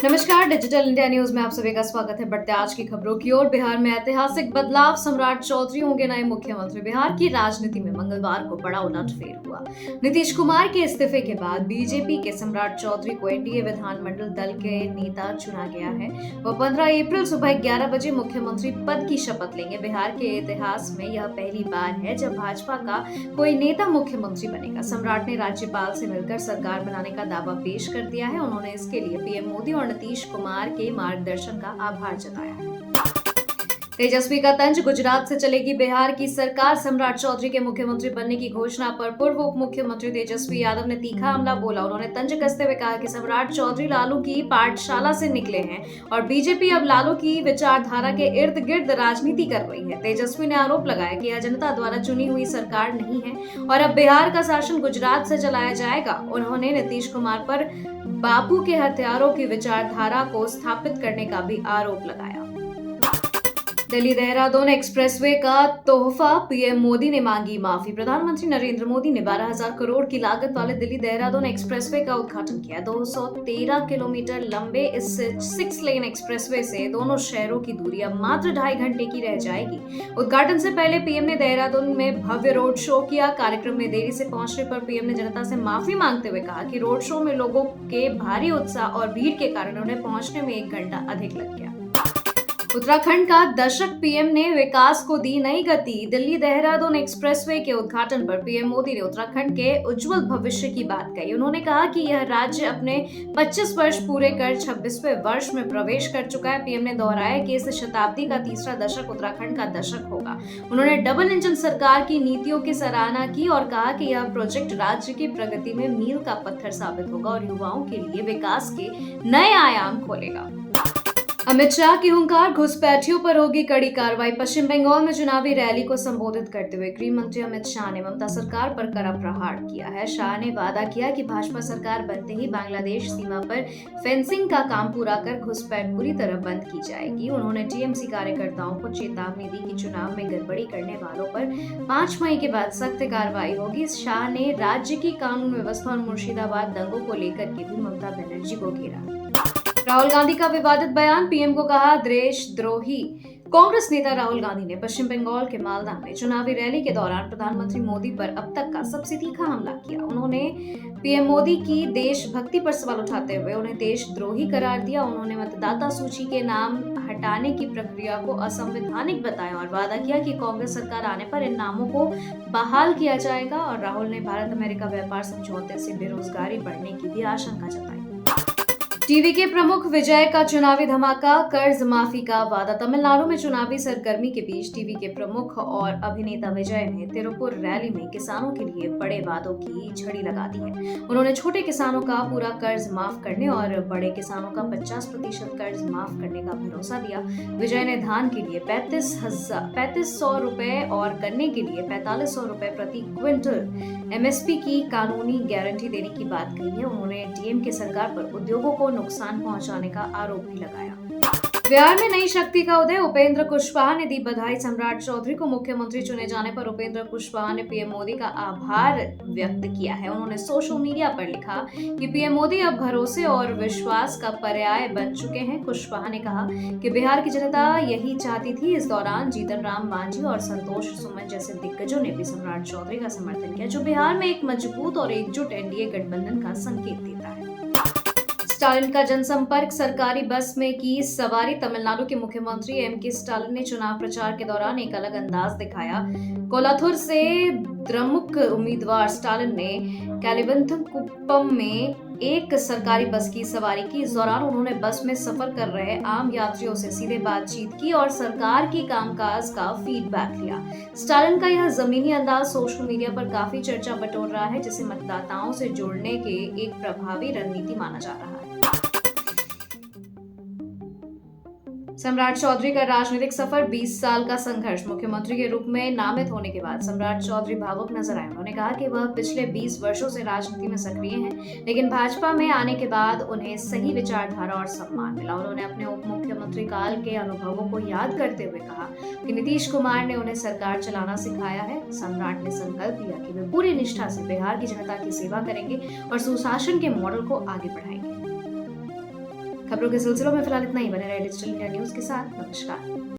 नमस्कार, digital India news में आप सभी का स्वागत है। बढ़ते आज की खबरों की ओर। बिहार में ऐतिहासिक बदलाव, सम्राट चौधरी होंगे नए मुख्यमंत्री। बिहार की राजनीति में मंगलवार को बड़ा उलटफेर हुआ। नीतीश कुमार के इस्तीफे के बाद बीजेपी के सम्राट चौधरी को एनडीए विधानमंडल दल के नेता चुना गया है। वह 15 अप्रैल सुबह 11 बजे मुख्यमंत्री पद की शपथ लेंगे। बिहार के इतिहास में यह पहली बार है जब भाजपा का कोई नेता मुख्यमंत्री बनेगा। सम्राट ने राज्यपाल से मिलकर सरकार बनाने का दावा पेश कर दिया है। उन्होंने इसके लिए पीएम मोदी और नीतीश कुमार के मार्गदर्शन का आभार जताया है। तेजस्वी का तंज, गुजरात से चलेगी बिहार की सरकार। सम्राट चौधरी के मुख्यमंत्री बनने की घोषणा पर पूर्व उप मुख्यमंत्री तेजस्वी यादव ने तीखा हमला बोला। उन्होंने तंज कसते हुए कहा कि सम्राट चौधरी लालू की पाठशाला से निकले हैं और बीजेपी अब लालू की विचारधारा के इर्द गिर्द राजनीति कर रही है। तेजस्वी ने आरोप लगाया कि यह जनता द्वारा चुनी हुई सरकार नहीं है और अब बिहार का शासन गुजरात से चलाया जाएगा। उन्होंने नीतीश कुमार पर बापू के हत्यारों की विचारधारा को स्थापित करने का भी आरोप लगाया। दिल्ली देहरादून एक्सप्रेसवे का तोहफा, पीएम मोदी ने मांगी माफी। प्रधानमंत्री नरेंद्र मोदी ने 12,000 करोड़ की लागत वाले दिल्ली देहरादून एक्सप्रेसवे का उद्घाटन किया। 213 किलोमीटर लंबे इस 6 लेन एक्सप्रेसवे से दोनों शहरों की दूरी अब मात्र 2.5 घंटे की रह जाएगी। उद्घाटन से पहले पीएम ने देहरादून में भव्य रोड शो किया। कार्यक्रम में देरी से पहुंचने पर पीएम ने जनता से माफी मांगते हुए कहा कि रोड शो में लोगों के भारी उत्साह और भीड़ के कारण उन्हें पहुंचने में 1 घंटा अधिक लग गया। उत्तराखंड का दशक, पीएम ने विकास को दी नई गति। दिल्ली देहरादून एक्सप्रेसवे के उद्घाटन पर पीएम मोदी ने उत्तराखंड के उज्जवल भविष्य की बात कही। उन्होंने कहा कि यह राज्य अपने 25 वर्ष पूरे कर 26वें वर्ष में प्रवेश कर चुका है। पीएम ने दोहराया कि इस शताब्दी का तीसरा दशक उत्तराखंड का दशक होगा। उन्होंने डबल इंजन सरकार की नीतियों की सराहना की और कहा कि यह प्रोजेक्ट राज्य की प्रगति में मील का पत्थर साबित होगा और युवाओं के लिए विकास के नए आयाम खोलेगा। अमित शाह की हुंकार, घुसपैठियों पर होगी कड़ी कार्रवाई। पश्चिम बंगाल में चुनावी रैली को संबोधित करते हुए गृह मंत्री अमित शाह ने ममता सरकार पर कड़ा प्रहार किया है। शाह ने वादा किया कि भाजपा सरकार बनते ही बांग्लादेश सीमा पर फेंसिंग का काम पूरा कर घुसपैठ पूरी तरह बंद की जाएगी। उन्होंने टीएमसी कार्यकर्ताओं को चेतावनी दी कि चुनाव में गड़बड़ी करने वालों पर 5 मई के बाद सख्त कार्रवाई होगी। शाह ने राज्य की कानून व्यवस्था और मुर्शिदाबाद दंगों को लेकर के भी ममता बनर्जी को घेरा। राहुल गांधी का विवादित बयान, पीएम को कहा देशद्रोही। कांग्रेस नेता राहुल गांधी ने पश्चिम बंगाल के मालदा में चुनावी रैली के दौरान प्रधानमंत्री मोदी पर अब तक का सबसे तीखा हमला किया। उन्होंने पीएम मोदी की देशभक्ति पर सवाल उठाते हुए उन्हें देशद्रोही करार दिया। उन्होंने मतदाता सूची के नाम हटाने की प्रक्रिया को असंवैधानिक बताया और वादा किया कि कांग्रेस सरकार आने पर इन नामों को बहाल किया जाएगा। और राहुल ने भारत अमेरिका व्यापार समझौते से बेरोजगारी बढ़ने की भी आशंका जताई। टीवी के प्रमुख विजय का चुनावी धमाका, कर्ज माफी का वादा। तमिलनाडु में चुनावी सरगर्मी के बीच टीवी के प्रमुख और अभिनेता विजय ने तिरुपुर रैली में किसानों के लिए बड़े वादों की झड़ी लगा दी है। उन्होंने छोटे किसानों का पूरा कर्ज माफ करने और बड़े किसानों का 50% कर्ज माफ करने का भरोसा दिया। विजय ने धान के लिए 3500 रुपए और गन्ने के लिए 4500 रुपए प्रति क्विंटल एमएसपी की कानूनी गारंटी देने की बात कही है। उन्होंने डीएम की सरकार पर उद्योगों को नुकसान पहुंचाने का आरोप भी लगाया। बिहार में नई शक्ति का उदय, उपेंद्र कुशवाहा ने दी बधाई। सम्राट चौधरी को मुख्यमंत्री चुने जाने पर उपेंद्र कुशवाहा ने पीएम मोदी का आभार व्यक्त किया है। उन्होंने सोशल मीडिया पर लिखा कि पीएम मोदी अब भरोसे और विश्वास का पर्याय बन चुके हैं। कुशवाहा ने कहा कि बिहार की जनता यही चाहती थी। इस दौरान जीतन राम मांझी और संतोष सुमन जैसे दिग्गजों ने भी सम्राट चौधरी का समर्थन किया, जो बिहार में एक मजबूत और एकजुट एनडीए गठबंधन का संकेत देता है। स्टालिन का जनसंपर्क, सरकारी बस में की सवारी। तमिलनाडु के मुख्यमंत्री एमके स्टालिन ने चुनाव प्रचार के दौरान एक अलग अंदाज दिखाया। कोलाथुर से द्रमुक उम्मीदवार स्टालिन ने कैलिबंथकुप्पम में एक सरकारी बस की सवारी की। इस दौरान उन्होंने बस में सफर कर रहे आम यात्रियों से सीधे बातचीत की और सरकार की कामकाज का फीडबैक लिया। स्टालिन का यह जमीनी अंदाज सोशल मीडिया पर काफी चर्चा बटोर रहा है, जिसे मतदाताओं से जुड़ने के एक प्रभावी रणनीति माना जा रहा है। सम्राट चौधरी का राजनीतिक सफर, 20 साल का संघर्ष। मुख्यमंत्री के रूप में नामित होने के बाद सम्राट चौधरी भावुक नजर आए। उन्होंने कहा कि वह पिछले 20 वर्षों से राजनीति में सक्रिय हैं, लेकिन भाजपा में आने के बाद उन्हें सही विचारधारा और सम्मान मिला। उन्होंने अपने उप मुख्यमंत्री काल के अनुभवों को याद करते हुए कहा कि नीतीश कुमार ने उन्हें सरकार चलाना सिखाया है। सम्राट ने संकल्प लिया कि वे पूरी निष्ठा से बिहार की जनता की सेवा करेंगे और सुशासन के मॉडल को आगे बढ़ाएंगे। खबरों के सिलसिलों में फिलहाल इतना ही। बने रहे डिजिटल इंडिया न्यूज के साथ। नमस्कार।